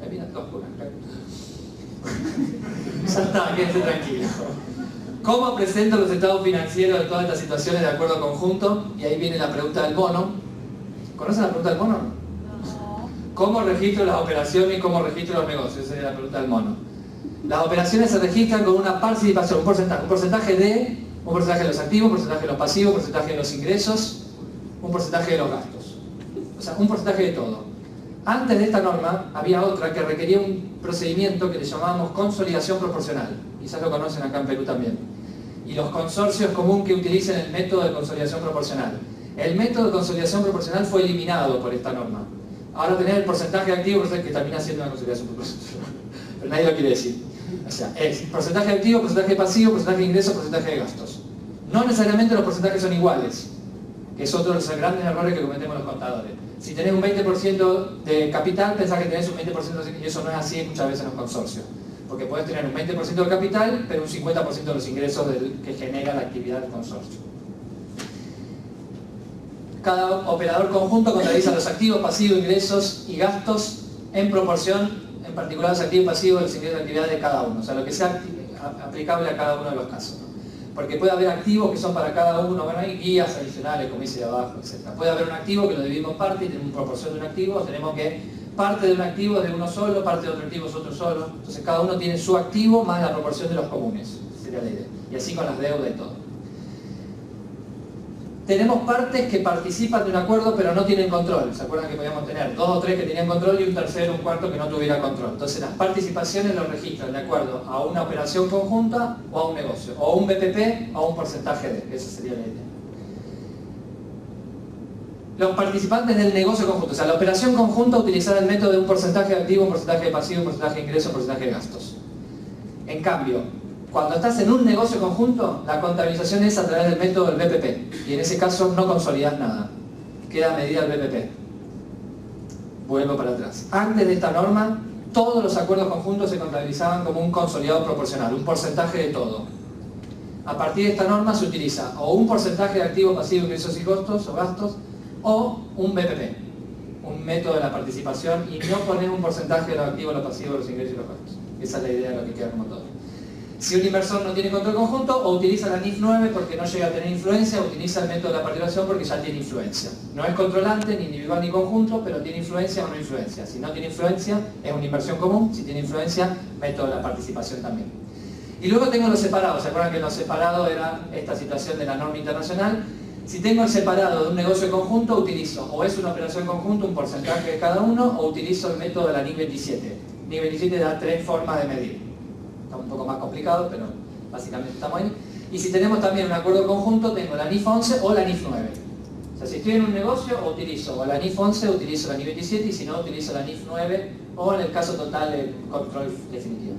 Me miran todos por acá. Ya está, quédense tranquilo. ¿Cómo presento los estados financieros de todas estas situaciones de acuerdo conjunto? Y ahí viene la pregunta del mono. ¿Conocen la pregunta del mono? No. ¿Cómo registro las operaciones y cómo registro los negocios? Esa sería la pregunta del mono. Las operaciones se registran con una participación, un porcentaje de los activos, un porcentaje de los pasivos, un porcentaje de los ingresos, un porcentaje de los gastos. O sea, un porcentaje de todo. Antes de esta norma había otra que requería un procedimiento que le llamábamos consolidación proporcional. Quizás lo conocen acá en Perú también. Y los consorcios es común que utilicen el método de consolidación proporcional. El método de consolidación proporcional fue eliminado por esta norma. Ahora tener el porcentaje de activos que termina siendo una consolidación proporcional. Pero nadie lo quiere decir. O sea, es porcentaje de activo, porcentaje de pasivo, porcentaje de ingresos, porcentaje de gastos. No necesariamente los porcentajes son iguales, que es otro de los grandes errores que cometemos los contadores. Si tenés un 20% de capital, pensás que tenés un 20% de... Y eso no es así muchas veces en los consorcios. Porque puedes tener un 20% de capital, pero un 50% de los ingresos que genera la actividad del consorcio. Cada operador conjunto contabiliza los activos, pasivos, ingresos y gastos en proporción, en particular los activos pasivos de los ingresos de actividad de cada uno. O sea, lo que sea aplicable a cada uno de los casos, ¿no? Porque puede haber activos que son para cada uno, bueno, hay guías adicionales, como dice de abajo, etc. Puede haber un activo que lo dividimos en parte y tenemos una proporción de un activo, tenemos que parte de un activo es de uno solo, parte de otro activo es otro solo. Entonces cada uno tiene su activo más la proporción de los comunes, sería la idea. Y así con las deudas y todo. Tenemos partes que participan de un acuerdo pero no tienen control. ¿Se acuerdan que podíamos tener 2 o 3 que tenían control y un tercero, un cuarto que no tuviera control? Entonces las participaciones lo registran de acuerdo a una operación conjunta o a un negocio, o a un BPP o a un porcentaje de. Esa sería la idea. Los participantes del negocio conjunto, o sea, la operación conjunta utilizará el método de un porcentaje de activo, un porcentaje de pasivo, un porcentaje de ingreso, un porcentaje de gastos. En cambio, cuando estás en un negocio conjunto, la contabilización es a través del método del BPP. Y en ese caso no consolidas nada. Queda medida el BPP. Vuelvo para atrás. Antes de esta norma, todos los acuerdos conjuntos se contabilizaban como un consolidado proporcional, un porcentaje de todo. A partir de esta norma se utiliza o un porcentaje de activos, pasivos, ingresos y costos o gastos, o un BPP, un método de la participación, y no poner un porcentaje de los activos, los pasivos, los ingresos y los gastos. Esa es la idea de lo que queda como todo. Si un inversor no tiene control conjunto, o utiliza la NIF 9 porque no llega a tener influencia, o utiliza el método de la participación porque ya tiene influencia. No es controlante, ni individual ni conjunto, pero tiene influencia o no influencia. Si no tiene influencia, es una inversión común. Si tiene influencia, método de la participación también. Y luego tengo los separados. ¿Se acuerdan que los separados era esta situación de la norma internacional? Si tengo el separado de un negocio conjunto, utilizo o es una operación conjunta, un porcentaje de cada uno, o utilizo el método de la NIF 27. NIF 27 da 3 formas de medir. Está un poco más complicado, pero básicamente estamos ahí. Y si tenemos también un acuerdo conjunto, tengo la NIF 11 o la NIF 9. O sea, si estoy en un negocio, utilizo o la NIF 11, utilizo la NIF 27, y si no, utilizo la NIF 9, o en el caso total, el control definitivo.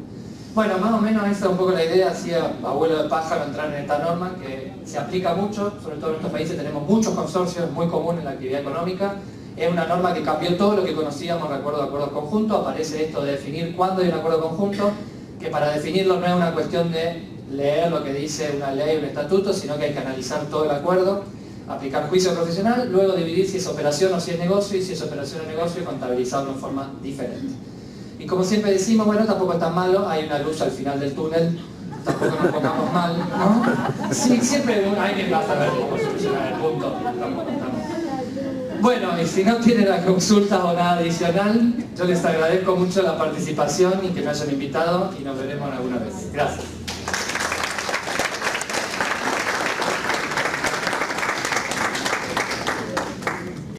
Bueno, más o menos esta es un poco la idea, hacía abuelo de pájaro entrar en esta norma, que se aplica mucho, sobre todo en estos países tenemos muchos consorcios, muy común en la actividad económica. Es una norma que cambió todo lo que conocíamos de acuerdos conjuntos. Aparece esto de definir cuándo hay un acuerdo conjunto, que para definirlo no es una cuestión de leer lo que dice una ley o un estatuto, sino que hay que analizar todo el acuerdo, aplicar juicio profesional, luego dividir si es operación o si es negocio, y si es operación o negocio, contabilizarlo en forma diferente. Y como siempre decimos, bueno, tampoco es tan malo, hay una luz al final del túnel, tampoco nos pongamos mal, ¿no? Sí, siempre alguien va a saber cómo solucionar el punto, tampoco estamos. Bueno, y si no tienen las consultas o nada adicional, yo les agradezco mucho la participación y que me hayan invitado, y nos veremos alguna vez. Gracias.